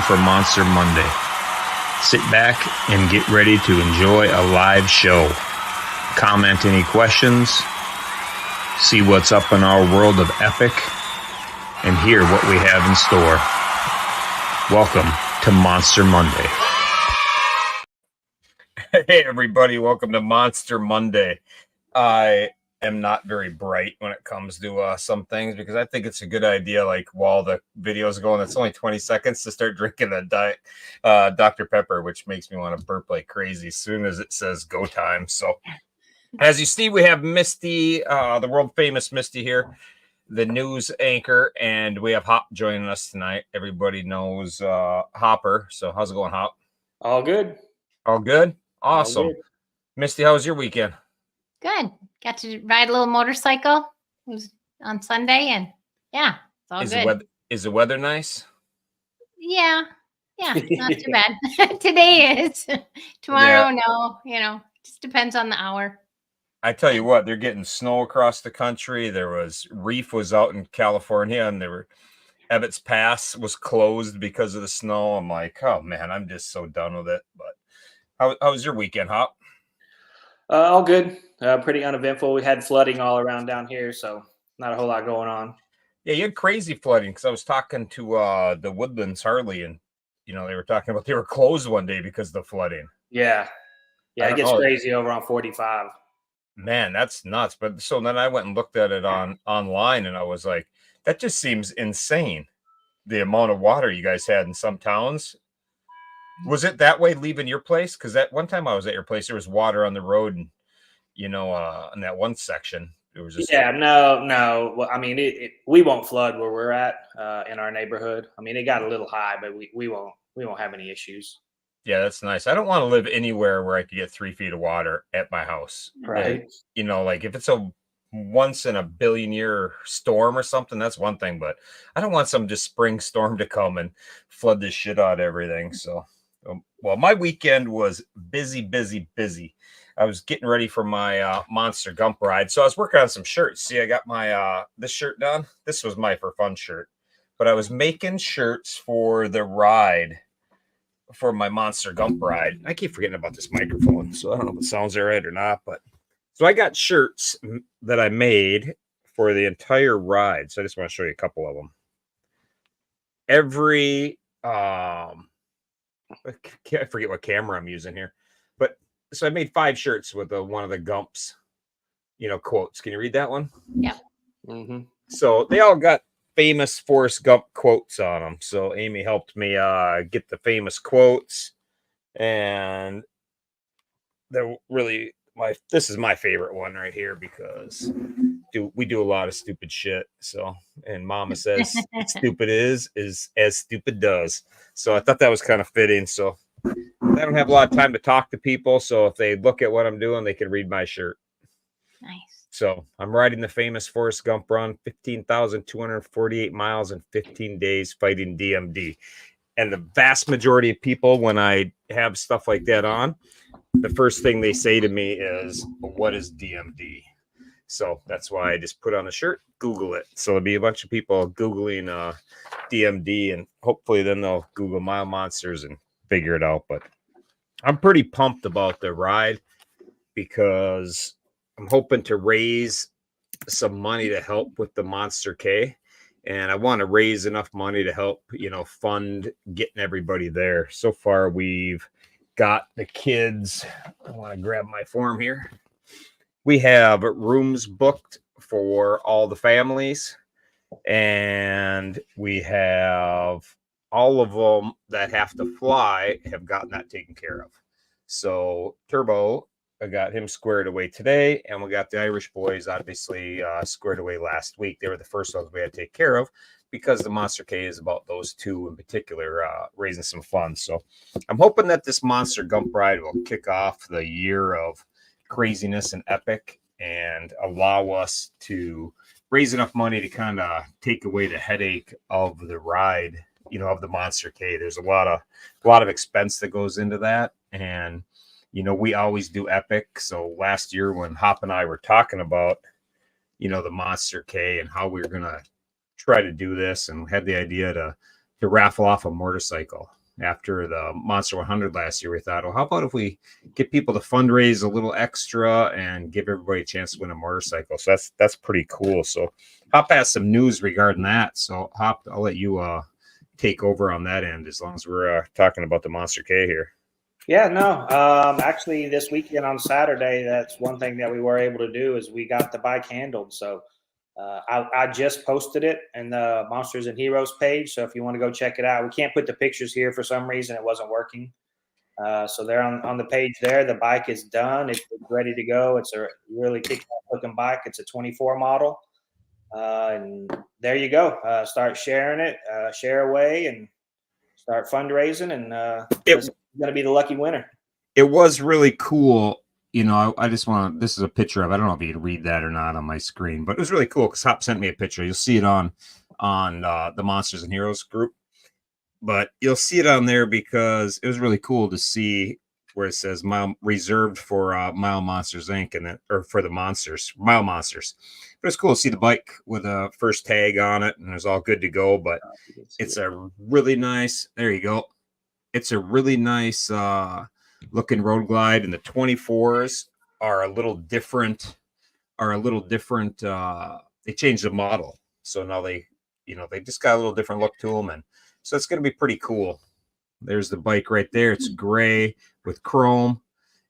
time for Monster Monday. Sit back and get ready to enjoy a live show. Comment any questions, see what's up in our world of epic, and hear what we have in store. Welcome to Monster Monday. Hey everybody, welcome to Monster Monday. I am not very bright when it comes to some things because I think it's a good idea, like while the video's going, it's only 20 seconds to start drinking a diet Dr. Pepper, which makes me want to burp like crazy as soon as it says go time. So as you see, we have Misty, the world famous Misty here, the news anchor, and we have Hop joining us tonight. Everybody knows Hopper. So how's it going, Hop? All good. All good? Awesome. All good. Misty, how was your weekend? Good. Got to ride a little motorcycle. It was on Sunday, and yeah, it's all good. Is the weather nice? Yeah, not too bad. Today is. Tomorrow, no. Just depends on the hour. I tell you what, they're getting snow across the country. Reef was out in California, and Ebbets Pass was closed because of the snow. I'm like, oh man, I'm just so done with it. But how was your weekend, Hop? All good. Pretty uneventful. We had flooding all around down here, so not a whole lot going on. Yeah, you had crazy flooding because I was talking to the Woodlands Harley, and they were talking about they were closed one day because of the flooding. Yeah, it gets crazy over on 45. Man, that's nuts. But so then I went and looked at it online, and I was like, that just seems insane. The amount of water you guys had in some towns. Was it that way leaving your place? Because that one time I was at your place, there was water on the road, and in that one section, it was just no. Well, I mean, we won't flood where we're at in our neighborhood. I mean, it got a little high, but we won't have any issues. Yeah, that's nice. I don't want to live anywhere where I could get 3 feet of water at my house. Right. Like if it's a once in a billion year storm or something, that's one thing, but I don't want some just spring storm to come and flood this shit out of everything. So, well, my weekend was busy. I was getting ready for my Monster Gump ride. So I was working on some shirts. See, I got my this shirt done. This was my For Fun shirt, but I was making shirts for the ride for my Monster Gump ride. I keep forgetting about this microphone, so I don't know if it sounds all right or not, but so I got shirts that I made for the entire ride. So I just want to show you a couple of them. I forget what camera I'm using here, but so I made 5 shirts with one of the Gumps, quotes. Can you read that one? Yeah. Mm-hmm. So they all got famous Forrest Gump quotes on them. So Amy helped me get the famous quotes, and they're really this is my favorite one right here because we do a lot of stupid shit. So, and Mama says stupid is as stupid does. So I thought that was kind of fitting. So I don't have a lot of time to talk to people. So if they look at what I'm doing, they can read my shirt. Nice. So I'm riding the famous Forrest Gump run, 15,248 miles in 15 days fighting DMD. And the vast majority of people, when I have stuff like that on, the first thing they say to me is, what is DMD? So that's why I just put on a shirt, Google it. So there'll be a bunch of people Googling DMD, and hopefully then they'll Google Mile Monsters and figure it out. But I'm pretty pumped about the ride because I'm hoping to raise some money to help with the Monster K. And I want to raise enough money to help, fund getting everybody there. So far, we've got the kids. I want to grab my form here. We have rooms booked for all the families, and we have all of them that have to fly have gotten that taken care of. So Turbo, I got him squared away today, and we got the Irish boys obviously squared away last week. They were the first ones we had to take care of because the Monster K is about those two in particular, raising some funds. So I'm hoping that this Monster Gump ride will kick off the year of craziness and epic and allow us to raise enough money to kind of take away the headache of the ride, of the Monster K. There's a lot of expense that goes into that, and we always do epic. So last year when Hop and I were talking about, the Monster K and how we were going to try to do this, and had the idea to to raffle off a motorcycle. After the Monster 100 last year, we thought, well, how about if we get people to fundraise a little extra and give everybody a chance to win a motorcycle? So that's pretty cool. So Hop has some news regarding that. So Hop, I'll let you take over on that end as long as we're talking about the Monster K here. Yeah, no. Actually, this weekend on Saturday, that's one thing that we were able to do is we got the bike handled. So I just posted it in the Monsters and Heroes page. So if you want to go check it out, we can't put the pictures here for some reason. It wasn't working. So they're on the page there. The bike is done. It's ready to go. It's a really kick-ass looking bike. It's a 24 model. And there you go. Start sharing it, share away, and start fundraising. And it's going to be the lucky winner. It was really cool. You know, I just want to, this is a picture of, I don't know if you can read that or not on my screen, but it was really cool because Hop sent me a picture. You'll see it on the Monsters and Heroes group, but you'll see it on there because it was really cool to see where it says Mile reserved for Mile Monsters Inc. and then, or for the Monsters, Mile Monsters. But it's cool to see the bike with a first tag on it and it's all good to go, but it's a really nice, there you go. It's a really nice, looking Road Glide, and the 24s are a little different. They changed the model, so now they just got a little different look to them, and so it's going to be pretty cool. There's the bike right there. It's gray with chrome,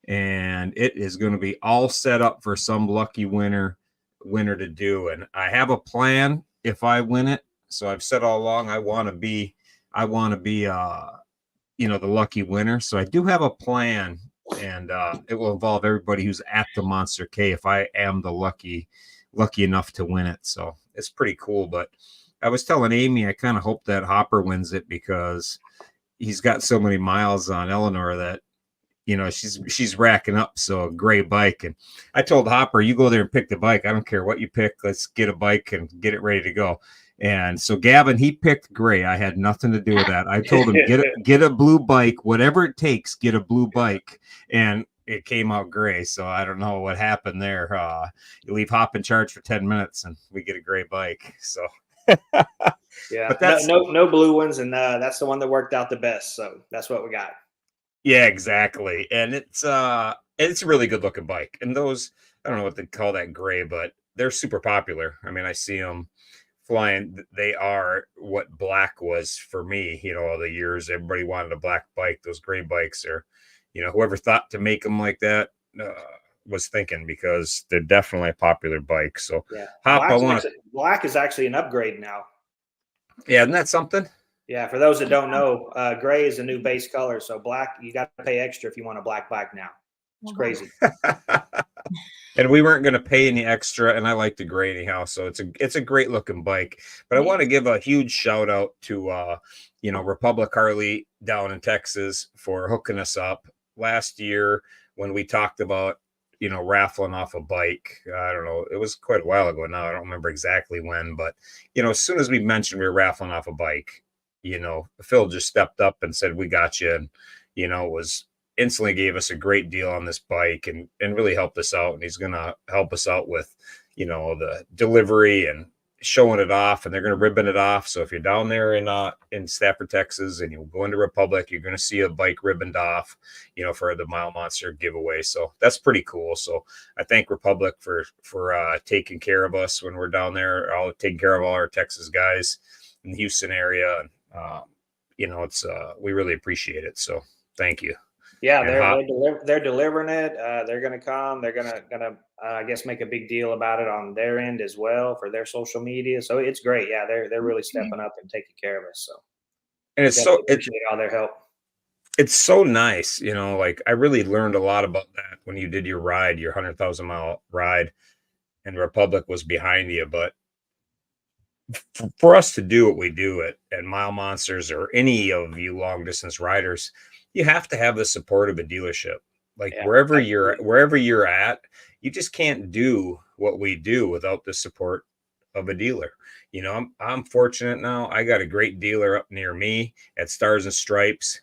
and it is going to be all set up for some lucky winner to do. And I have a plan if I win it. So I've said all along I want to be the lucky winner. So I do have a plan, and it will involve everybody who's at the Monster K if I am the lucky enough to win it. So it's pretty cool. But I was telling Amy, I kind of hope that Hopper wins it because he's got so many miles on Eleanor that, you know, she's racking up. So a gray bike. And I told Hopper, you go there and pick the bike. I don't care what you pick. Let's get a bike and get it ready to go. And so Gavin, he picked gray. I had nothing to do with that. I told him, get a blue bike, whatever it takes, get a blue bike. And it came out gray. So I don't know what happened there. You leave Hop in charge for 10 minutes and we get a gray bike. So yeah, but that's no blue ones. And that's the one that worked out the best. So that's what we got. Yeah, exactly. And it's a really good looking bike. And those, I don't know what they call that gray, but they're super popular. I mean, I see them flying. They are what black was for me, you know, all the years everybody wanted a black bike. Those gray bikes are, you know, whoever thought to make them like that was thinking, because they're definitely a popular bike. So yeah, Hop, black is actually an upgrade now. Yeah, isn't that something? Yeah, for those that don't know, gray is a new base color. So black, you got to pay extra if you want a black bike now. It's crazy. And we weren't going to pay any extra, and I like the gray anyhow. So it's a great looking bike. But I want to give a huge shout out to Republic Harley down in Texas for hooking us up last year when we talked about raffling off a bike. I don't know, it was quite a while ago now. I don't remember exactly when, but as soon as we mentioned we were raffling off a bike, Phil just stepped up and said, "We got you," and was instantly gave us a great deal on this bike and really helped us out. And he's going to help us out with, the delivery and showing it off, and they're going to ribbon it off. So if you're down there in Stafford, Texas, and you go into Republic, you're going to see a bike ribboned off, for the Mile Monster giveaway. So that's pretty cool. So I thank Republic for taking care of us when we're down there. I'll take care of all our Texas guys in the Houston area. And, we really appreciate it. So thank you. Yeah, they're delivering it. They're going to come. They're gonna I guess make a big deal about it on their end as well for their social media. So it's great. Yeah, they're really stepping up and taking care of us. So and it's appreciate all their help. It's so nice, I really learned a lot about that when you did your ride, your 100,000 mile ride, and Republic was behind you. But for us to do what we do at Mile Monsters or any of you long distance riders, you have to have the support of a dealership. Wherever you're at, you just can't do what we do without the support of a dealer. I'm fortunate now. I got a great dealer up near me at Stars and Stripes.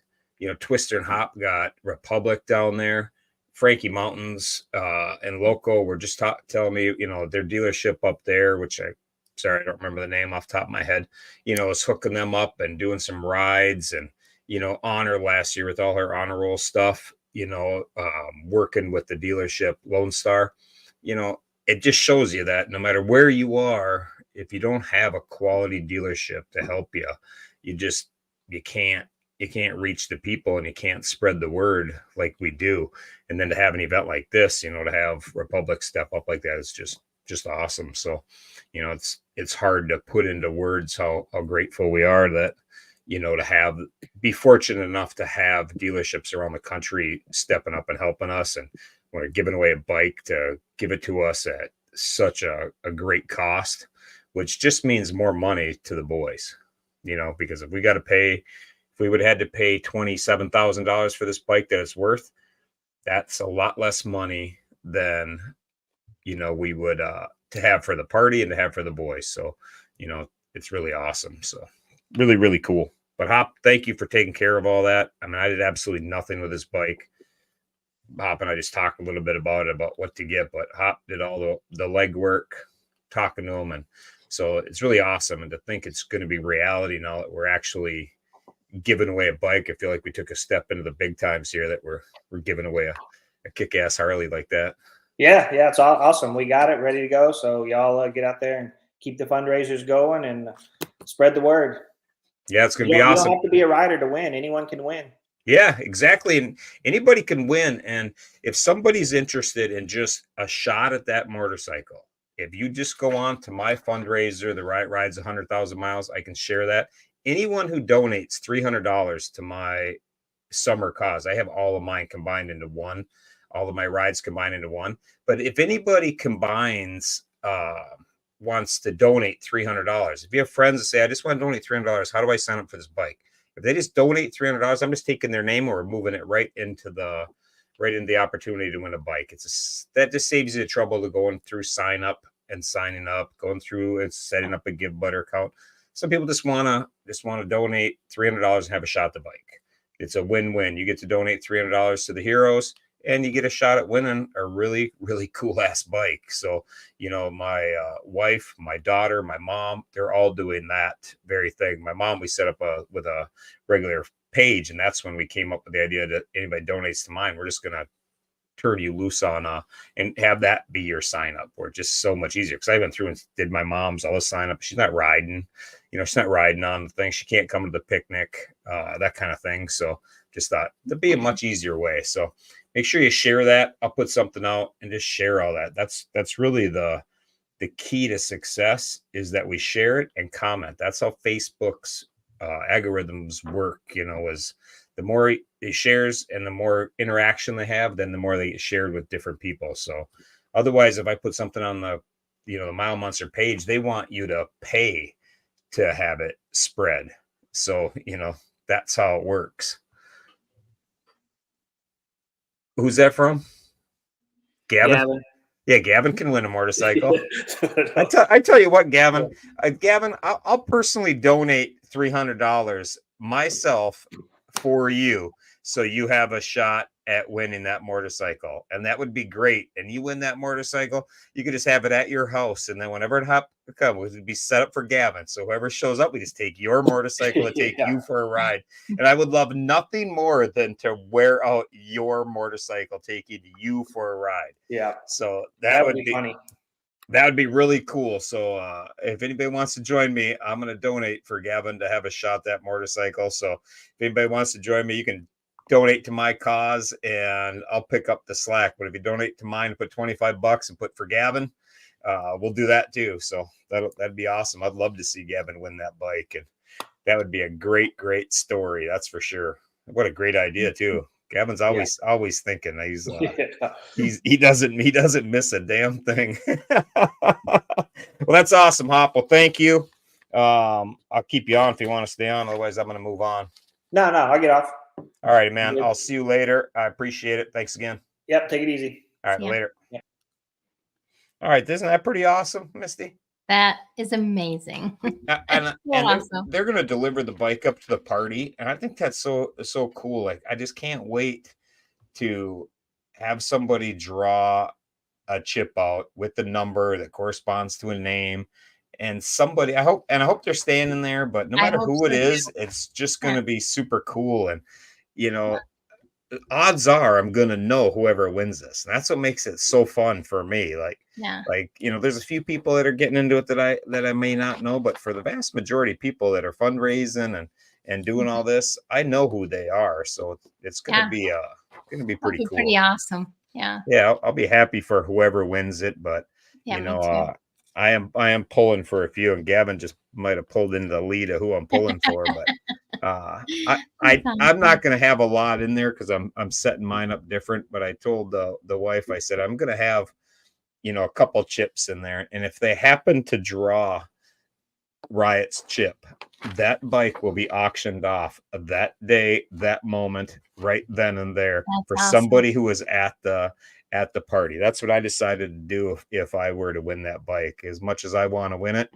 Twister and Hop got Republic down there. Frankie Mountains and Loco were just telling me, their dealership up there, which I sorry, I don't remember the name off the top of my head, is hooking them up and doing some rides. And, Honor last year with all her honor roll stuff, working with the dealership Lone Star, it just shows you that no matter where you are, if you don't have a quality dealership to help you, you can't reach the people, and you can't spread the word like we do. And then to have an event like this, to have Republic step up like that is just awesome. So, it's hard to put into words how grateful we are that, to be fortunate enough to have dealerships around the country stepping up and helping us. And when they're giving away a bike, to give it to us at such a great cost, which just means more money to the boys, because if we would have had to pay $27,000 for this bike that it's worth, that's a lot less money than, we would, to have for the party and to have for the boys. So, it's really awesome. So really, really cool. But Hop, thank you for taking care of all that. I mean, I did absolutely nothing with this bike. Hop and I just talked a little bit about what to get, but Hop did all the legwork, talking to him. And so it's really awesome. And to think it's going to be reality now that we're actually giving away a bike. I feel like we took a step into the big times here, that we're giving away a kick-ass Harley like that. Yeah, it's awesome. We got it ready to go. So y'all get out there and keep the fundraisers going and spread the word. Yeah, it's going to be awesome. You don't have to be a rider to win. Anyone can win. Yeah, exactly. And anybody can win. And if somebody's interested in just a shot at that motorcycle, if you just go on to my fundraiser, the Right Rides 100,000 miles, I can share that. Anyone who donates $300 to my summer cause, I have all of mine combined into one, all of my rides combined into one. But if anybody combines, wants to donate $300, if you have friends that say, I just want to donate $300, how do I sign up for this bike? If they just donate $300, I'm just taking their name or moving it right into the opportunity to win a bike. That just saves you the trouble of going through signing up, going through and setting up a Give Butter account. Some people just want to donate $300 and have a shot at the bike. It's a win-win. You get to donate $300 to the heroes, and you get a shot at winning a really, really cool ass bike. So, my wife, my daughter, my mom, they're all doing that very thing. My mom, we set up with a regular page, and that's when we came up with the idea that anybody donates to mine, we're just going to turn you loose on and have that be your sign up, or just so much easier. Because I went through and did my mom's all the sign up. She's not riding, she's not riding on the thing. She can't come to the picnic, that kind of thing. So just thought there'd be a much easier way. So make sure you share that. I'll put something out and just share all that. That's really the key to success, is that we share it and comment. That's how Facebook's algorithms work, is the more it shares and the more interaction they have, then the more they get shared with different people. So otherwise, if I put something on the Mile Monster page, they want you to pay to have it spread. So, that's how it works. Who's that from? Gavin? Yeah, Gavin can win a motorcycle. I tell you what, Gavin, I'll personally donate $300 myself for you, so you have a shot at winning that motorcycle, and that would be great. And you win that motorcycle, you could just have it at your house, and then whenever it comes, it would be set up for Gavin. So whoever shows up, we just take your motorcycle and take you for a ride. And I would love nothing more than to wear out your motorcycle, taking you for a ride. Yeah. So that would be funny. That would be really cool. So if anybody wants to join me, I'm going to donate for Gavin to have a shot at that motorcycle. So if anybody wants to join me, you can donate to my cause and I'll pick up the slack. But if you donate to mine, put $25 and put for Gavin, we'll do that too. So that'd be awesome. I'd love to see Gavin win that bike, and that would be a great, great story. That's for sure. What a great idea too. Gavin's always thinking. He doesn't miss a damn thing. Well, that's awesome, Hop. Well, thank you. I'll keep you on if you want to stay on. Otherwise, I'm going to move on. No, I'll get off. All right, man. I'll see you later. I appreciate it. Thanks again. Yep. Take it easy. All right. Later. Yeah. All right. Isn't that pretty awesome, Misty? That is amazing. and awesome. They're going to deliver the bike up to the party. And I think that's so cool. Like, I just can't wait to have somebody draw a chip out with the number that corresponds to a name and somebody, I hope they're staying in there, but no I matter hope who it so too. is, it's just going Yeah. to be super cool. And, you know, odds are I'm going to know whoever wins this. And that's what makes it so fun for me. Yeah. You know, there's a few people that are getting into it that I may not know, but for the vast majority of people that are fundraising and doing all this, I know who they are. So it's going to Yeah. be That'd pretty be cool. pretty awesome. Yeah. Yeah, I'll be happy for whoever wins it, but Yeah, you me know, too. I am pulling for a few, and Gavin just might have pulled into the lead of who I'm pulling for, but That's I'm awesome. not going to have a lot in there because I'm setting mine up different. But I told the wife, I said I'm going to have, you know, a couple chips in there, and if they happen to draw Riot's chip, that bike will be auctioned off that day, that moment, right then and there for That's awesome. somebody who was at the party. That's what I decided to do if I were to win that bike. As much as I want to win it,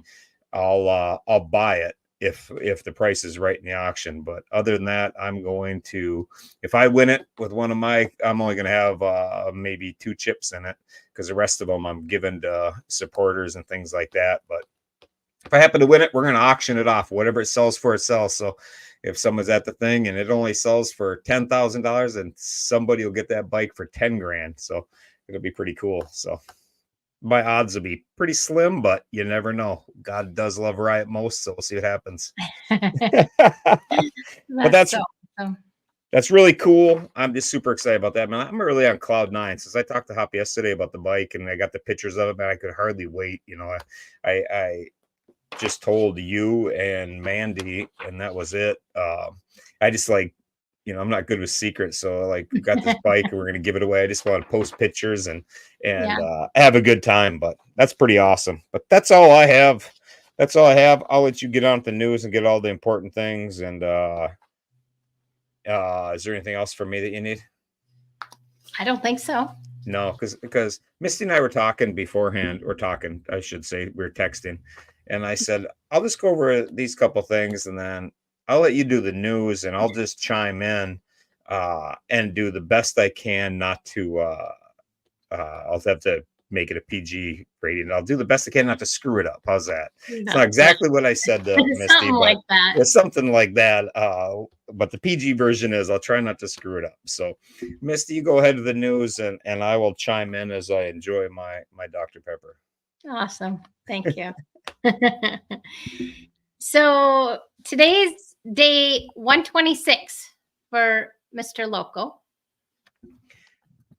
I'll buy it if the price is right in the auction. But other than that, I'm going to, if I win it with one of my, I'm only going to have maybe 2 chips in it because the rest of them I'm giving to supporters and things like that. But if I happen to win it, we're going to auction it off. Whatever it sells for, it sells. So if someone's at the thing and it only sells for $10,000, and somebody will get that bike for 10 grand. So it'll be pretty cool. So my odds will be pretty slim, but you never know. God does love Riot most, so we'll see what happens. But That's so awesome. that's really cool. I'm just super excited about that, man. I'm really on cloud 9 since I talked to Hop yesterday about the bike, and I got the pictures of it, man. I could hardly wait. You know, I just told you and Mandy, and that was it. I just like, you know, I'm not good with secrets, so like, we got this bike and we're gonna give it away. I just want to post pictures and have a good time. But that's pretty awesome. But that's all I have. That's all I have. I'll let you get on with the news and get all the important things. And is there anything else for me that you need? I don't think so. No, because Misty and I were talking beforehand, or talking, I should say, we were texting, and I said, I'll just go over these couple things, and then I'll let you do the news, and I'll just chime in and do the best I can not to. I'll have to make it a PG rating. I'll do the best I can not to screw it up. How's that? It's not exactly what I said to Misty, Something but like that. it's something like that. But the PG version is I'll try not to screw it up. So, Misty, you go ahead with the news, and I will chime in as I enjoy my Dr. Pepper. Awesome. Thank you. So today's day 126 for Mr. Loco.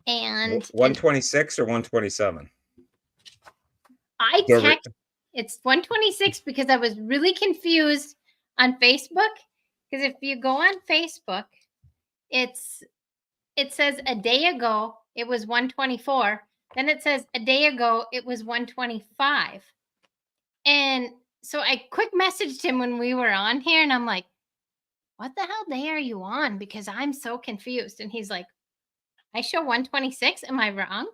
And 126 or 127? I checked. It's 126 because I was really confused on Facebook. Because if you go on Facebook, it says a day ago it was 124. Then it says a day ago it was 125. And so I quick messaged him when we were on here, and I'm like, what the hell day are you on? Because I'm so confused. And he's like, I show 126. Am I wrong?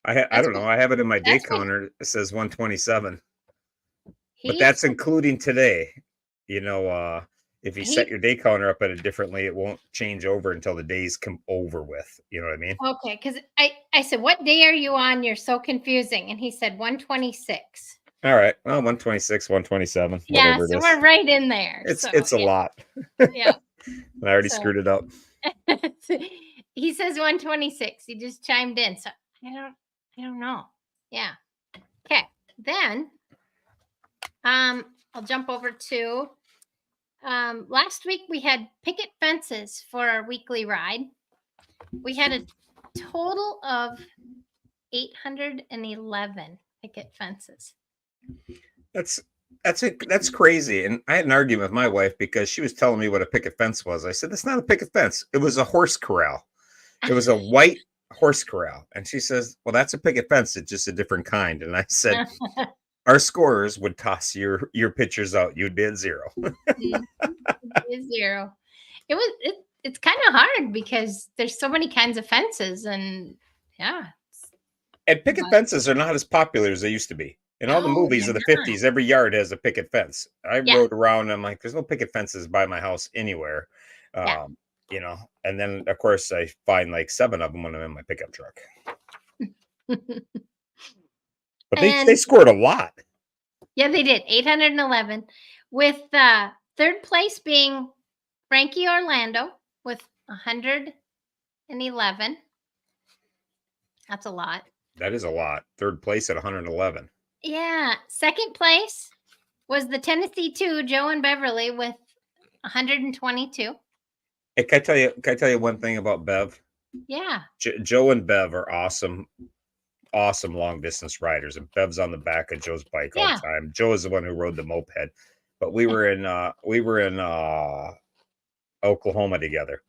I don't know. I have it in my day counter. It says 127. But that's including today. You know, if you set your day counter up at it differently, it won't change over until the days come over with. You know what I mean? Okay, because I said, what day are you on? You're so confusing. And he said 126. All right. Well, 126, 127. Yeah, Whatever so it is. we're right in there. It's a lot. Yeah. I already screwed it up. He says 126. He just chimed in. So I don't know. Yeah. Okay. Then I'll jump over to last week we had picket fences for our weekly ride. We had a total of 811 picket fences. That's crazy. And I had an argument with my wife because she was telling me what a picket fence was. I said, that's not a picket fence. It was a horse corral. It was a white horse corral. And she says, well, that's a picket fence. It's just a different kind. And I said, our scorers would toss your pictures out. You'd be at 0. Zero. It's kind of hard because there's so many kinds of fences, and yeah. And picket fences are not as popular as they used to be. In all the movies of the 50s, every yard has a picket fence. I rode around and I'm like, there's no picket fences by my house anywhere. You know, and then of course I find like 7 of them when I'm in my pickup truck. But they scored a lot. Yeah, they did 811, with third place being Frankie Orlando with 111. That's a lot. That is a lot. Third place at 111. Yeah. Second place was the Tennessee 2, Joe and Beverly, with 122. Hey, can I tell you one thing about Bev? Yeah. Joe and Bev are awesome long distance riders, and Bev's on the back of Joe's bike all the time. Joe is the one who rode the moped, but we were in Oklahoma together,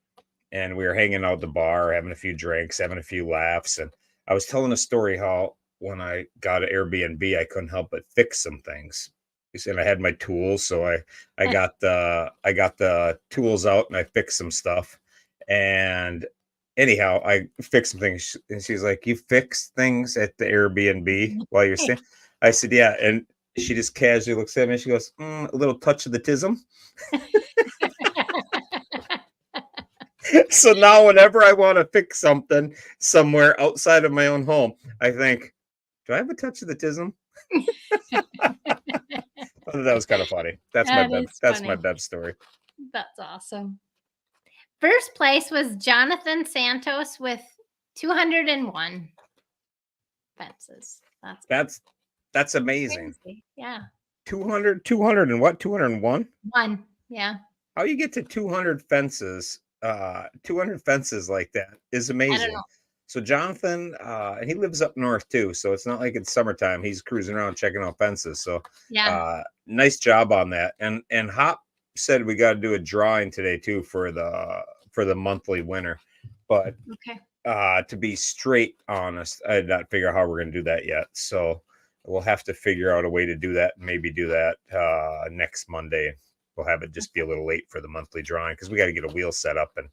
and we were hanging out at the bar, having a few drinks, having a few laughs, and I was telling a story how when I got an Airbnb, I couldn't help but fix some things. He said I had my tools, so I got the tools out and I fixed some stuff. And anyhow, I fixed some things, and she's like, "You fix things at the Airbnb while you're staying?" I said, "Yeah," and she just casually looks at me and she goes, "A little touch of the tism." So now whenever I want to fix something somewhere outside of my own home, I think, do I have a touch of the tism? That was kind of funny. That's my Bev. That's my Bev story. That's awesome. First place was Jonathan Santos with 201 fences. That's amazing. Crazy. Yeah. 200 and what? 201? One. Yeah. How you get to 200 fences? 200 fences like that is amazing. I don't know. So Jonathan, and he lives up north too, so it's not like it's summertime. He's cruising around checking out fences. So yeah, nice job on that. And Hop said we got to do a drawing today too for the monthly winner. But okay. To be straight honest, I did not figure out how we're going to do that yet. So we'll have to figure out a way to do that. Maybe do that next Monday. We'll have it just be a little late for the monthly drawing because we got to get a wheel set up. And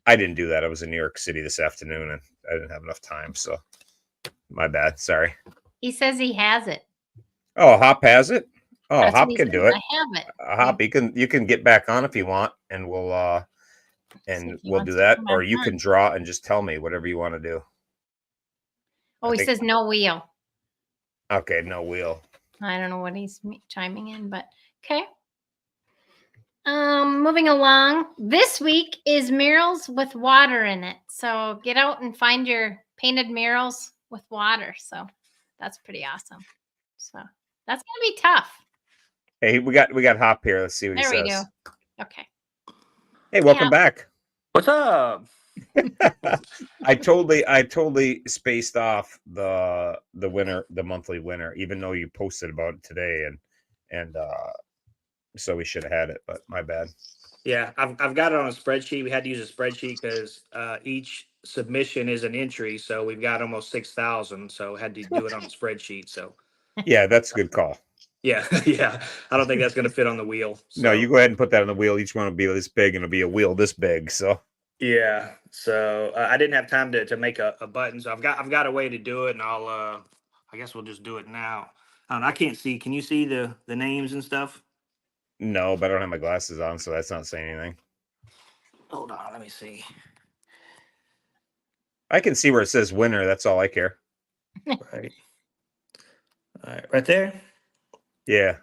I didn't do that. I was in New York City this afternoon and I didn't have enough time. So my bad. Sorry. He says he has it. Oh, Hop has it. Oh, That's Hop can do it. I have it. Hop, you can get back on if you want, and we'll do that, or you can draw and just tell me whatever you want to do. Oh, he says no wheel. Okay, no wheel. I don't know what he's chiming in, but okay. Moving along. This week is murals with water in it. So get out and find your painted murals with water. So that's pretty awesome. So that's gonna be tough. Hey, we got Hop here. Let's see what he says. There we go. Okay. Hey, welcome back. What's up? I totally spaced off the winner, the monthly winner, even though you posted about it today, and so we should have had it, but my bad. Yeah, I've got it on a spreadsheet. We had to use a spreadsheet because each submission is an entry, so we've got almost 6,000. So had to do it on a spreadsheet. So yeah, that's a good call. Yeah, yeah. I don't think that's going to fit on the wheel. So. No, you go ahead and put that on the wheel. Each one will be this big, and it'll be a wheel this big. So yeah, so I didn't have time to make a button, so I've got a way to do it, and I guess we'll just do it now. I can't see. Can you see the names and stuff? No, but I don't have my glasses on, so that's not saying anything. Hold on, let me see. I can see where it says winner. That's all I care. Right. All right, right there. Yeah.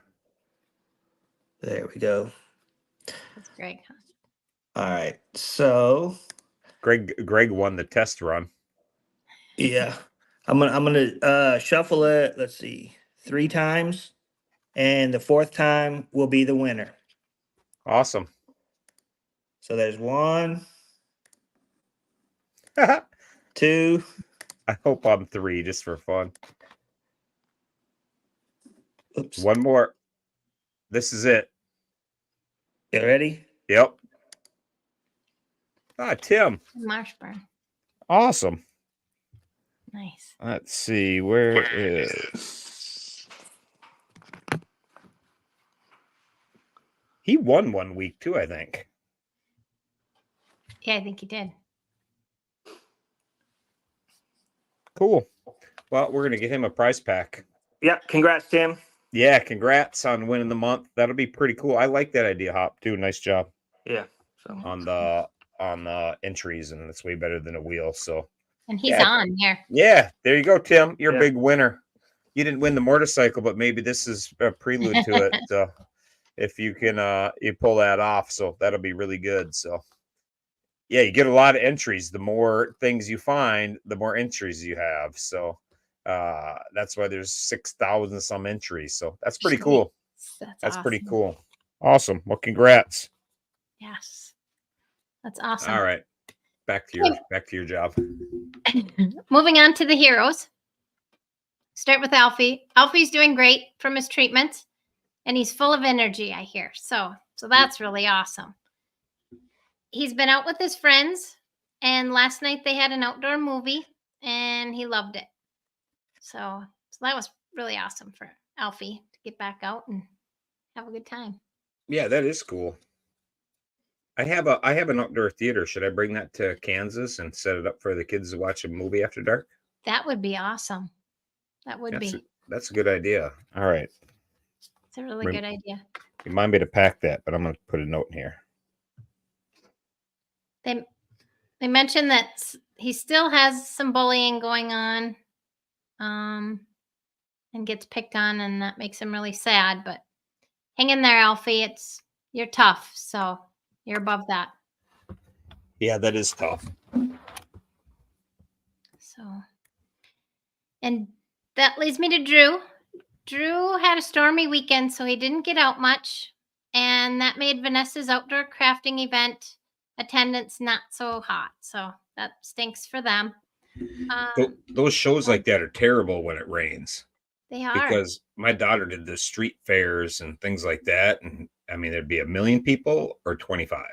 There we go. That's great. All right. So Greg won the test run. Yeah. I'm gonna shuffle it, let's see, 3 times. And the 4th time will be the winner. Awesome. So there's 1, 2. I hope I'm 3 just for fun. Oops. One more. This is it. You ready? Yep. Tim. Marshburn. Awesome. Nice. Let's see. Where is... He won one week too, I think. Yeah, I think he did. Cool. Well, we're going to get him a prize pack. Yeah. Congrats, Tim. Yeah, congrats on winning the month. That'll be pretty cool. I like that idea, Hop, too. Nice job. Yeah. So On the entries, and it's way better than a wheel. So and he's on here. Yeah, there you go, Tim. You're a big winner. you didn't win the motorcycle, but maybe this is a prelude to it. If you can, you pull that off. So that'll be really good. So yeah, you get a lot of entries. The more things you find, the more entries you have. So that's why there's 6,000 some entries. So that's pretty cool. That's pretty awesome. cool. Awesome. Well, congrats. Yes. That's awesome. All right. Back to your job. Moving on to the heroes. Start with Alfie. Alfie's doing great from his treatment, and he's full of energy, I hear. So that's really awesome. He's been out with his friends, and last night they had an outdoor movie, and he loved it. So that was really awesome for Alfie to get back out and have a good time. Yeah, that is cool. I have an outdoor theater. Should I bring that to Kansas and set it up for the kids to watch a movie after dark? That would be awesome. That would be. That's a good idea. All right. It's a really good idea. Remind me to pack that, but I'm going to put a note in here. They mentioned that he still has some bullying going on, and gets picked on, and that makes him really sad. But hang in there, Alfie. You're tough, so you're above that. Yeah, that is tough. So, and that leads me to Drew. Drew had a stormy weekend, so he didn't get out much, and that made Vanessa's outdoor crafting event attendance not so hot. So that stinks for them. Those shows like that are terrible when it rains. They are. Because my daughter did the street fairs and things like that, and I mean there'd be 1 million people or 25.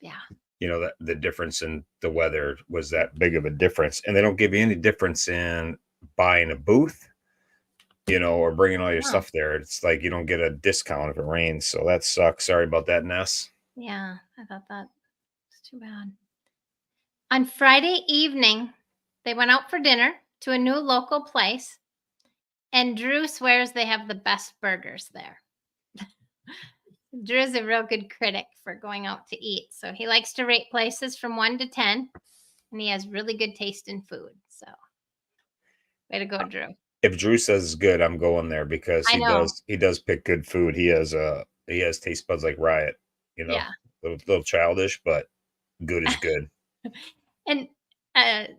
Yeah. You know, that the difference in the weather was that big of a difference, and they don't give you any difference in buying a booth, you know, or bringing all your stuff there. It's like you don't get a discount if it rains, so that sucks. Sorry about that, Ness. Yeah, I thought that was too bad. On Friday evening, they went out for dinner to a new local place, and Drew swears they have the best burgers there. Drew's a real good critic for going out to eat, so he likes to rate places from 1 to 10, and he has really good taste in food. So, way to go, Drew. If Drew says it's good, I'm going there because he does pick good food. He has taste buds like Riot, you know, little childish, but good is good. And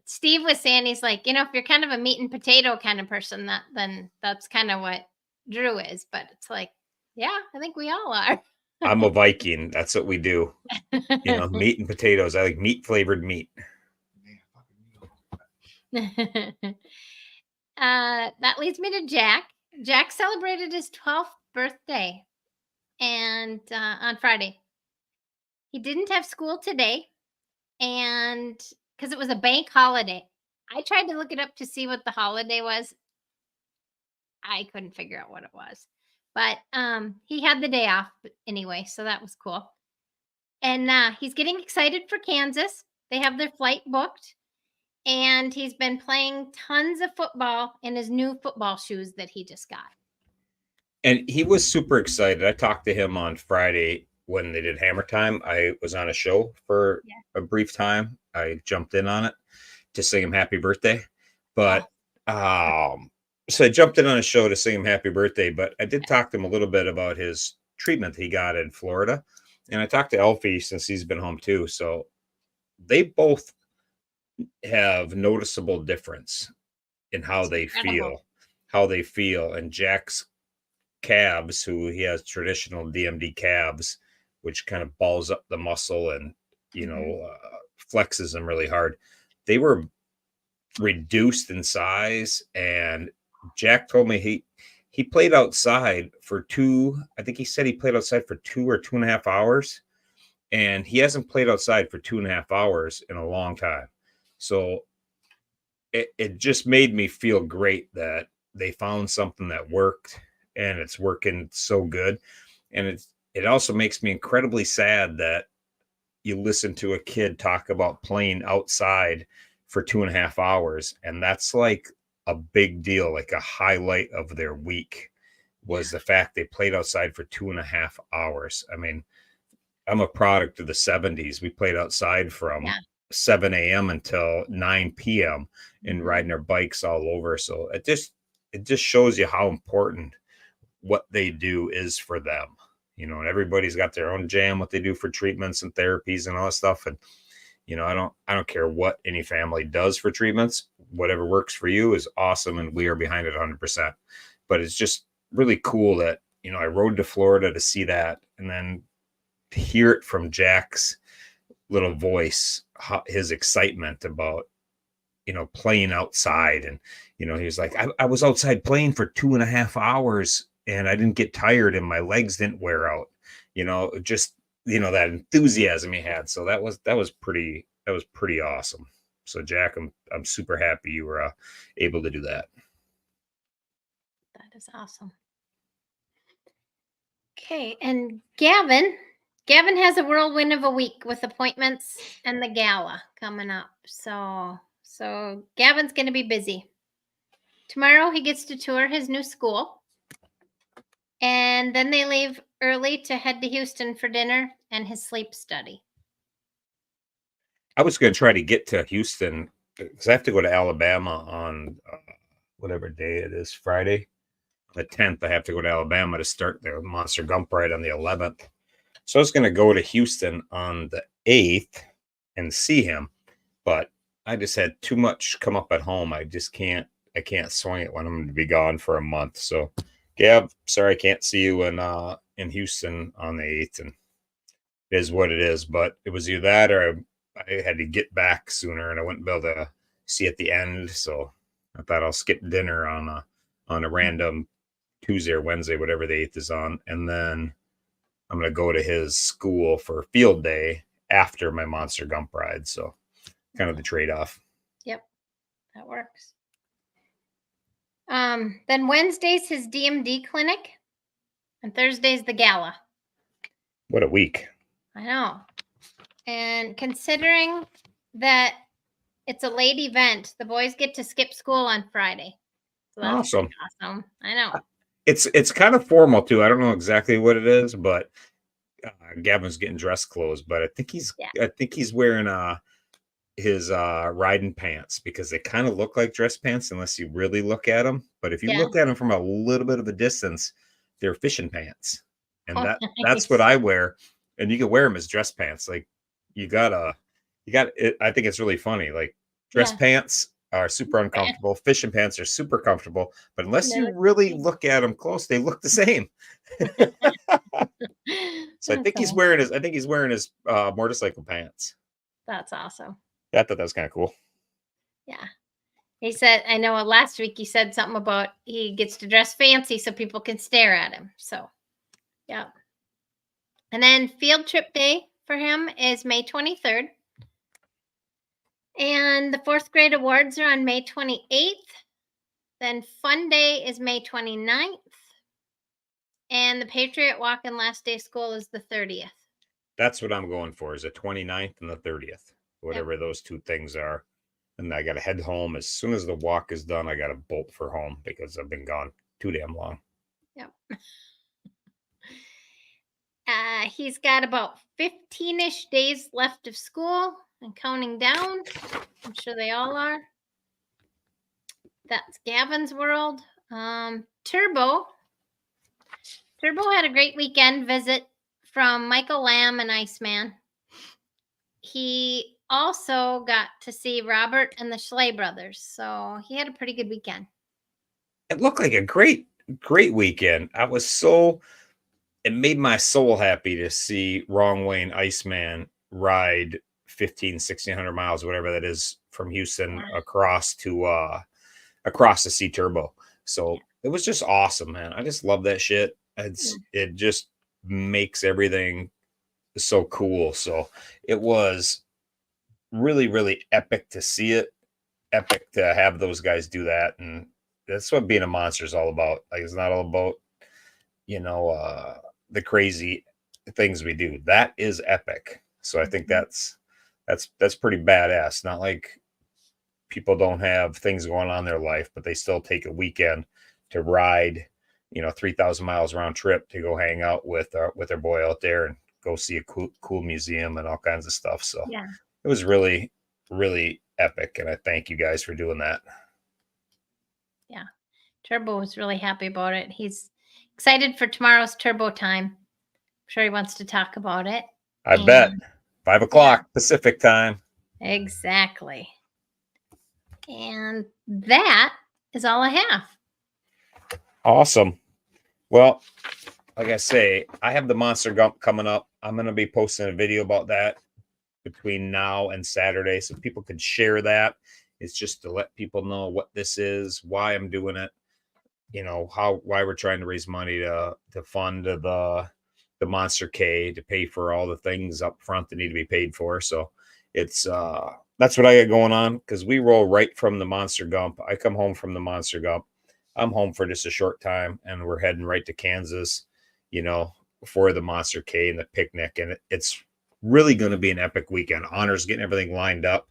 Steve was saying, he's like, you know, if you're kind of a meat and potato kind of person, then that's kind of what Drew is. But it's like, yeah, I think we all are. I'm a Viking. That's what we do. You know, meat and potatoes. I like meat flavored meat. That leads me to Jack. Jack celebrated his 12th birthday and on Friday. He didn't have school today, and because it was a bank holiday. I tried to look it up to see what the holiday was. I couldn't figure out what it was. But he had the day off anyway, so that was cool. And he's getting excited for Kansas. They have their flight booked. And he's been playing tons of football in his new football shoes that he just got. And he was super excited. I talked to him on Friday when they did Hammer Time. I was on a show for a brief time. I jumped in on it to sing him happy birthday. But so I jumped in on a show to sing him happy birthday. But I did talk to him a little bit about his treatment he got in Florida. And I talked to Elfie since he's been home too. So they both have noticeable difference in how they feel. And Jack's calves, who he has traditional DMD calves, which kind of balls up the muscle and flexes them really hard. They were reduced in size, and Jack told me he played outside for I think he said he played outside for 2 or 2.5 hours, and he hasn't played outside for 2.5 hours in a long time. So it just made me feel great that they found something that worked, and it's working so good. And it also makes me incredibly sad that you listen to a kid talk about playing outside for 2.5 hours. And that's like a big deal, like a highlight of their week was the fact they played outside for 2.5 hours. I mean, I'm a product of the 70s. We played outside from 7 a.m. until 9 p.m. and riding our bikes all over. So it just shows you how important what they do is for them. And everybody's got their own jam, what they do for treatments and therapies and all that stuff. And, I don't care what any family does for treatments, whatever works for you is awesome. And we are behind it 100%. But it's just really cool that, I rode to Florida to see that, and then to hear it from Jack's little voice, his excitement about, playing outside. And, he was like, I was outside playing for 2.5 hours and I didn't get tired and my legs didn't wear out, just, that enthusiasm he had. So that was pretty awesome. So Jack, I'm super happy you were able to do that. That is awesome. Okay. And Gavin has a whirlwind of a week with appointments and the gala coming up. So Gavin's going to be busy. Tomorrow he gets to tour his new school. And then they leave early to head to Houston for dinner and his sleep study. I was going to try to get to Houston because I have to go to Alabama on whatever day it is, Friday, the 10th. I have to go to Alabama to start the Monster Gump ride on the 11th. So I was going to go to Houston on the 8th and see him, but I just had too much come up at home. I can't swing it when I'm going to be gone for a month. So Gab, sorry, I can't see you in Houston on the 8th, and it is what it is. But it was either that or I had to get back sooner, and I wouldn't be able to see at the end. So I thought I'll skip dinner on a random Tuesday or Wednesday, whatever the 8th is on, and then I'm going to go to his school for field day after my Monster Gump ride. So kind of the trade-off. Yep, that works. Then Wednesday's his DMD clinic, and Thursday's the gala. What a week. I know. And considering that it's a late event, the boys get to skip school on Friday. So that's Awesome. Awesome. I know. It's kind of formal too. I don't know exactly what it is, but Gavin's getting dress clothes. But I think he's wearing his riding pants because they kind of look like dress pants unless you really look at them. But if you look at them from a little bit of a distance, they're fishing pants, and that's what I wear. And you can wear them as dress pants. Like you got it. I think it's really funny. Like dress pants are super uncomfortable. Fishing pants are super comfortable, but unless you really look at them close, they look the same. So I think he's wearing his motorcycle pants. That's awesome. I thought that was kind of cool. Yeah. He said, I know last week he said something about he gets to dress fancy so people can stare at him. So, yeah. And then field trip day for him is May 23rd. And the 4th grade awards are on May 28th. Then fun day is May 29th. And the Patriot Walk and last day of school is the 30th. That's what I'm going for, is the 29th and the 30th, whatever those two things are. And I got to head home. As soon as the walk is done, I got to bolt for home because I've been gone too damn long. Yep. He's got about 15-ish days left of school and counting down. I'm sure they all are. That's Gavin's world. Turbo had a great weekend visit from Michael Lamb and Iceman. He also got to see Robert and the Schley brothers. So he had a pretty good weekend. It looked like a great weekend. It made my soul happy to see Wrong Way and Iceman ride 1,600 miles, whatever that is, from Houston across to see Turbo. So it was just awesome, man. I just love that shit. It just makes everything so cool. So it was really, really epic to see it. Epic to have those guys do that. And that's what being a monster is all about. Like, it's not all about, the crazy things we do. That is epic. So I think that's pretty badass. Not like people don't have things going on in their life, but they still take a weekend to ride, 3,000 miles round trip to go hang out with their boy out there and go see a cool museum and all kinds of stuff. So it was really, really epic. And I thank you guys for doing that. Yeah. Turbo was really happy about it. He's excited for tomorrow's Turbo time. I'm sure he wants to talk about it. I bet. 5 o'clock Pacific time. Exactly. And that is all I have. Awesome. Well, like I say, I have the Monster Gump coming up. I'm going to be posting a video about that between now and Saturday, so people could share that. It's just to let people know what this is, why I'm doing it, you know, why we're trying to raise money to fund the Monster K, to pay for all the things up front that need to be paid for. So it's that's what I got going on, because we roll right from the Monster Gump. I come home from the Monster Gump. I'm home for just a short time, and we're heading right to Kansas, you know, for the Monster K and the picnic. And it's really going to be an epic weekend. Honor's getting everything lined up.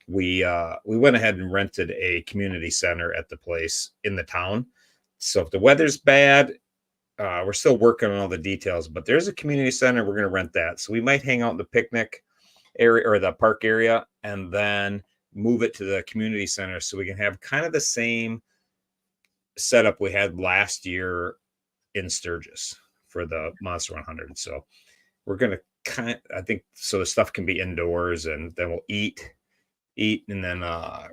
We went ahead and rented a community center at the place in the town. So if the weather's bad, we're still working on all the details, but there's a community center. We're going to rent that. So we might hang out in the picnic area or the park area, and then move it to the community center so we can have kind of the same setup we had last year in Sturgis for the Monster 100. So we're going to I think so the stuff can be indoors, and then we'll eat and then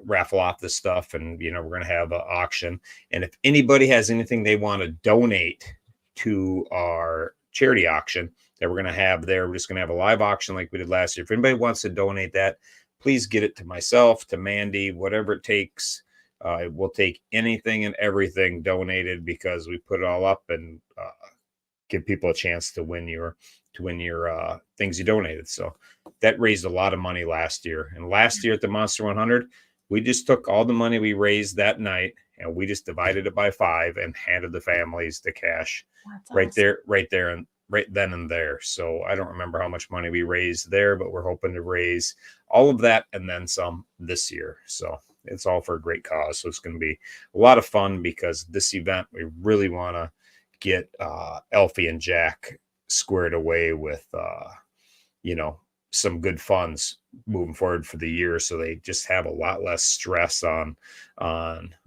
raffle off the stuff. And, you know, we're going to have an auction. And if anybody has anything they want to donate to our charity auction that we're going to have there, we're just going to have a live auction like we did last year. If anybody wants to donate that, please get it to myself, to Mandy, whatever it takes. We'll take anything and everything donated, because we put it all up and give people a chance to win your things you donated. So that raised a lot of money last year. And last year at the Monster 100, we just took all the money we raised that night and we just divided it by 5 and handed the families the cash. That's right awesome. right there and right then and there. So I don't remember how much money we raised there, but we're hoping to raise all of that and then some this year. So it's all for a great cause. So it's going to be a lot of fun, because this event, we really want to get Elfie and Jack squared away with, you know, some good funds moving forward for the year. So they just have a lot less stress on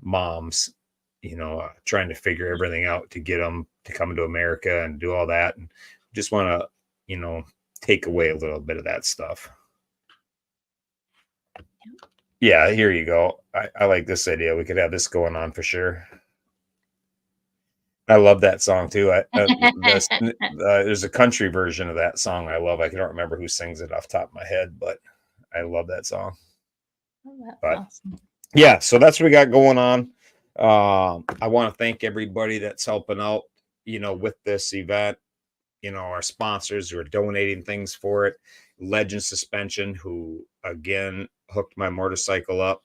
moms, you know, trying to figure everything out to get them to come to America and do all that. And just want to, you know, take away a little bit of that stuff. Yeah, here you go. I like this idea. We could have this going on for sure. I love that song too. There's a country version of that song I love. I don't remember who sings it off the top of my head, but I love that song. Awesome. Yeah, so that's what we got going on. I want to thank everybody that's helping out, you know, with this event. You know, our sponsors who are donating things for it. Legend Suspension, who again hooked my motorcycle up.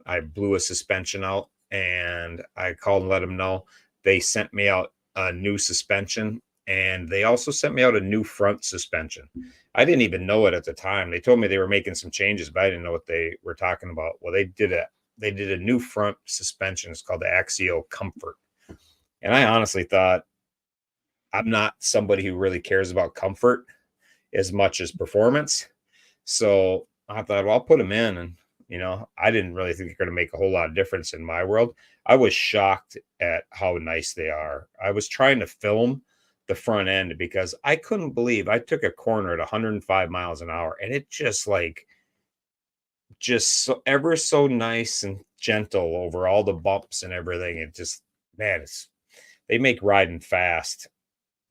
I blew a suspension out, and I called and let them know. They sent me out a new suspension, and they also sent me out a new front suspension. I didn't even know it at the time. They told me they were making some changes, but I didn't know what they were talking about. Well, they did a new front suspension. It's called the Axio Comfort. And I honestly thought, I'm not somebody who really cares about comfort as much as performance. So I thought, well, I'll put them in. And, you know, I didn't really think they're going to make a whole lot of difference in my world. I was shocked at how nice they are. I was trying to film the front end because I couldn't believe I took a corner at 105 miles an hour, and it just so ever so nice and gentle over all the bumps and everything. It just, man, they make riding fast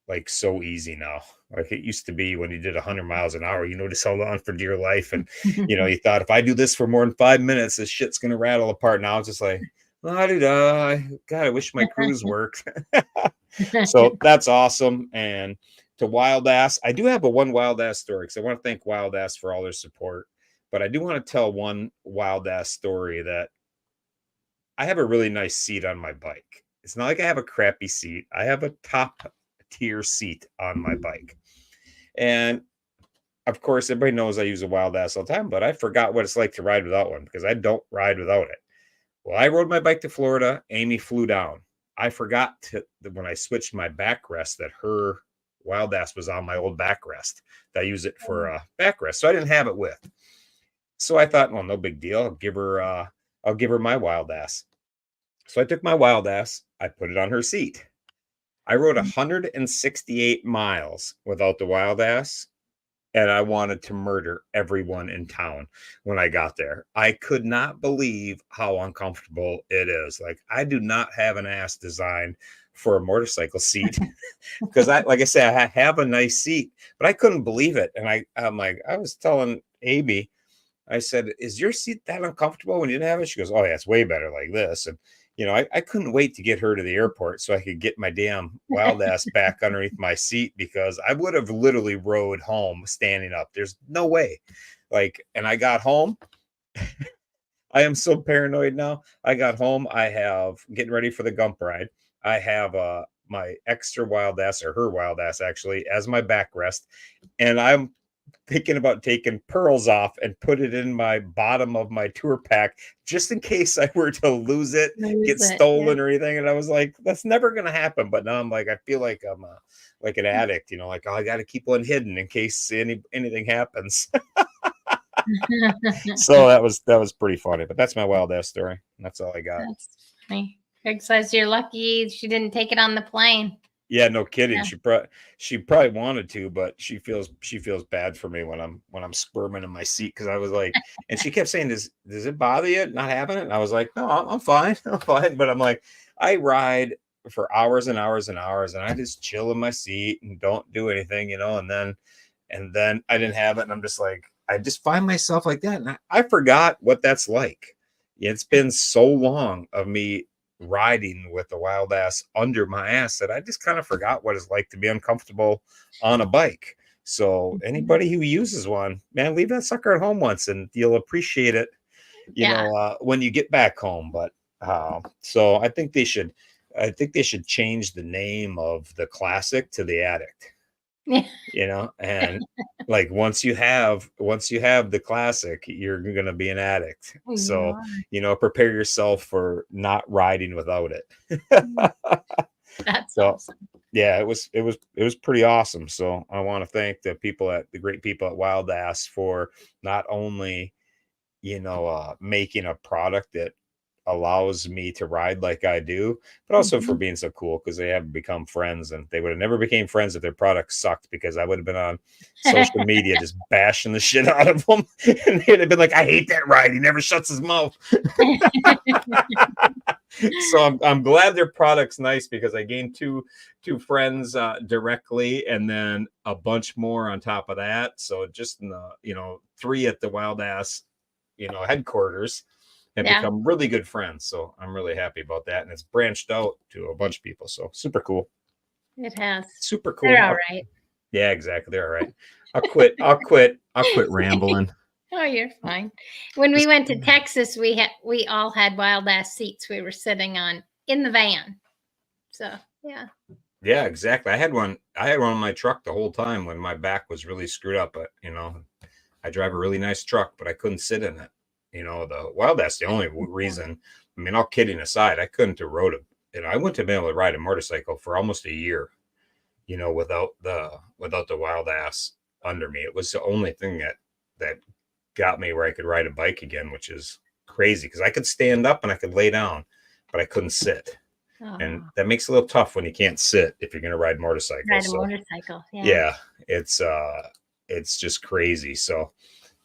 like so easy now. Like it used to be when you did 100 miles an hour, you know, just held on for dear life. And, you know, you thought if I do this for more than 5 minutes, this shit's going to rattle apart. Now it's just like, la-di-da. God, I wish my cruise worked. So that's awesome. And to Wild Ass, I do have one Wild Ass story, because I want to thank Wild Ass for all their support. But I do want to tell one Wild Ass story that I have a really nice seat on my bike. It's not like I have a crappy seat. I have a top tier seat on my bike. And of course, everybody knows I use a Wild Ass all the time, but I forgot what it's like to ride without one, because I don't ride without it. Well, I rode my bike to Florida. Amy flew down. I forgot when I switched my backrest that her Wild Ass was on my old backrest. I use it for a backrest, so I didn't have it with. So I thought, well, no big deal. I'll give her my Wild Ass. So I took my Wild Ass. I put it on her seat. I rode 168 miles without the wild ass, and I wanted to murder everyone in town when I got there. I could not believe how uncomfortable it is. Like, I do not have an ass designed for a motorcycle seat because like I said, I have a nice seat, but I couldn't believe it. And I'm like, I was telling Amy, I said, is your seat that uncomfortable when you didn't have it? She goes, oh yeah, it's way better like this. And I couldn't wait to get her to the airport so I could get my damn wild ass back underneath my seat, because I would have literally rode home standing up. There's no way. And I got home. I am so paranoid now. I got home. I have getting ready for the Gump ride. I have my extra wild ass, or her wild ass actually, as my backrest. And I'm thinking about taking pearls off and put it in my bottom of my tour pack just in case I were to lose it, get stolen or anything. And I was like, that's never going to happen. But now I'm like, I feel like I'm like an addict, like, oh, I got to keep one hidden in case anything happens. So that was pretty funny, but that's my wild ass story. That's all I got. That's funny. Craig says you're lucky she didn't take it on the plane. Yeah, no kidding. Yeah. She probably wanted to, but she feels bad for me when I'm squirming in my seat, because I was like, and she kept saying, does it bother you not having it? And I was like, no, I'm fine. I'm fine. But I'm like, I ride for hours and hours and hours, and I just chill in my seat and don't do anything, and then I didn't have it, and I'm just like, I just find myself like that. And I forgot what that's like. It's been so long of me riding with the wild ass under my ass that I just kind of forgot what it's like to be uncomfortable on a bike. So anybody who uses one, man, leave that sucker at home once and you'll appreciate it, when you get back home. But so I think they should change the name of the Classic to the Addict. Yeah. And like once you have the Classic, you're gonna be an addict. So prepare yourself for not riding without it. That's so awesome. Yeah, it was pretty awesome. So I want to thank the great people at Wild Ass for not only making a product that allows me to ride like I do, but also for being so cool, because they have become friends, and they would have never became friends if their product sucked, because I would have been on social media just bashing the shit out of them, and they'd have been like, I hate that ride, he never shuts his mouth. So I'm glad their product's nice, because I gained two friends directly, and then a bunch more on top of that. So just in the 3 at the Wild Ass headquarters have become really good friends. So I'm really happy about that. And it's branched out to a bunch of people. So super cool. It has. Super cool. They're all right. Yeah, exactly. They're all right. I'll quit rambling. Oh, you're fine. When we went to Texas, we all had wild ass seats we were sitting on in the van. So yeah. Yeah, exactly. I had one in my truck the whole time when my back was really screwed up. But I drive a really nice truck, but I couldn't sit in it. The Wild Ass, the only reason, I mean, all kidding aside, I couldn't have rode it. I wouldn't have been able to ride a motorcycle for almost a year, without the Wild Ass under me. It was the only thing that got me where I could ride a bike again, which is crazy, because I could stand up and I could lay down, but I couldn't sit. And that makes it a little tough when you can't sit if you're going to ride motorcycles. Motorcycle. Yeah, it's just crazy. So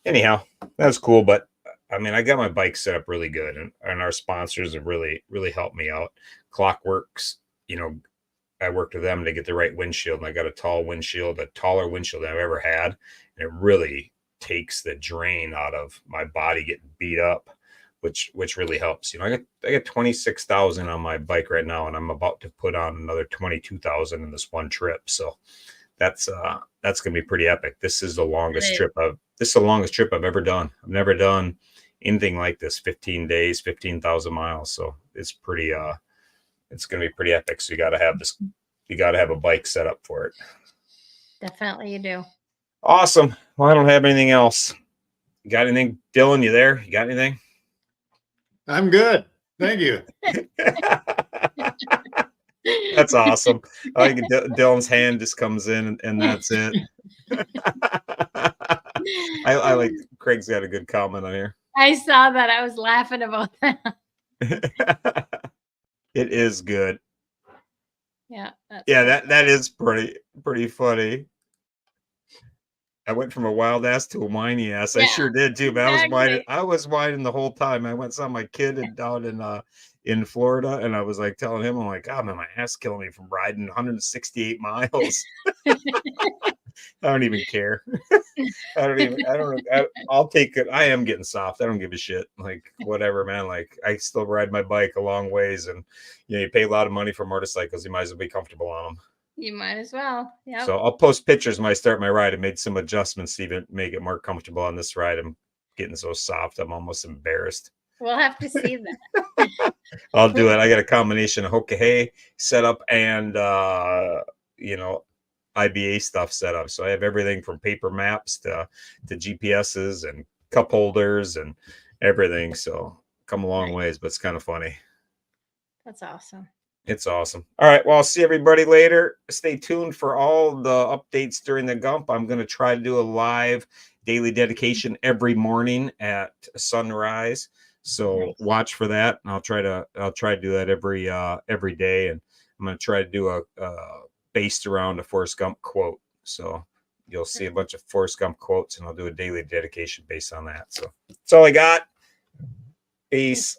anyhow, that was cool. But I mean, I got my bike set up really good, and our sponsors have really, really helped me out. Clockworks, I worked with them to get the right windshield, and I got a taller windshield than I've ever had. And it really takes the drain out of my body getting beat up, which really helps. I got 26,000 on my bike right now, and I'm about to put on another 22,000 in this one trip. So that's gonna be pretty epic. This is the longest trip I've ever done. I've never done anything like this. 15 days, 15,000 miles. So it's pretty it's gonna be pretty epic. So you gotta have a bike set up for it. Definitely you do. Awesome. Well, I don't have anything else. You got anything, Dylan? You there? You got anything? I'm good. Thank you. That's awesome. I think Dylan's hand just comes in and that's it. I like Craig's got a good comment on here. I saw that. I was laughing about that. It is good. Yeah. That's Yeah, cool. that is pretty funny. I went from a wild ass to a whiny ass. I Yeah, sure did too. But exactly. I was whining the whole time. I went saw my kid down in Florida, and I was like telling him, I'm like, God, man, my ass killing me from riding 168 miles. I don't even care. I'll take it. I am getting soft. I don't give a shit. Like, whatever, man. Like, I still ride my bike a long ways, and you pay a lot of money for motorcycles. You might as well be comfortable on them. You might as well. Yep. So I'll post pictures when I start my ride. I made some adjustments to even make it more comfortable on this ride. I'm getting so soft. I'm almost embarrassed. We'll have to see that. I'll do it. I got a combination of Hoka Hey setup and IBA stuff set up. So I have everything from paper maps to GPSs and cup holders and everything. So come a long ways, but it's kind of funny. That's awesome. It's awesome. All right. Well, I'll see everybody later. Stay tuned for all the updates during the Gump. I'm going to try to do a live daily dedication every morning at sunrise. So Nice. watch for that. And I'll try to do that every day. And I'm going to try to do a based around a Forrest Gump quote. So you'll see a bunch of Forrest Gump quotes, and I'll do a daily dedication based on that. So that's all I got. Peace.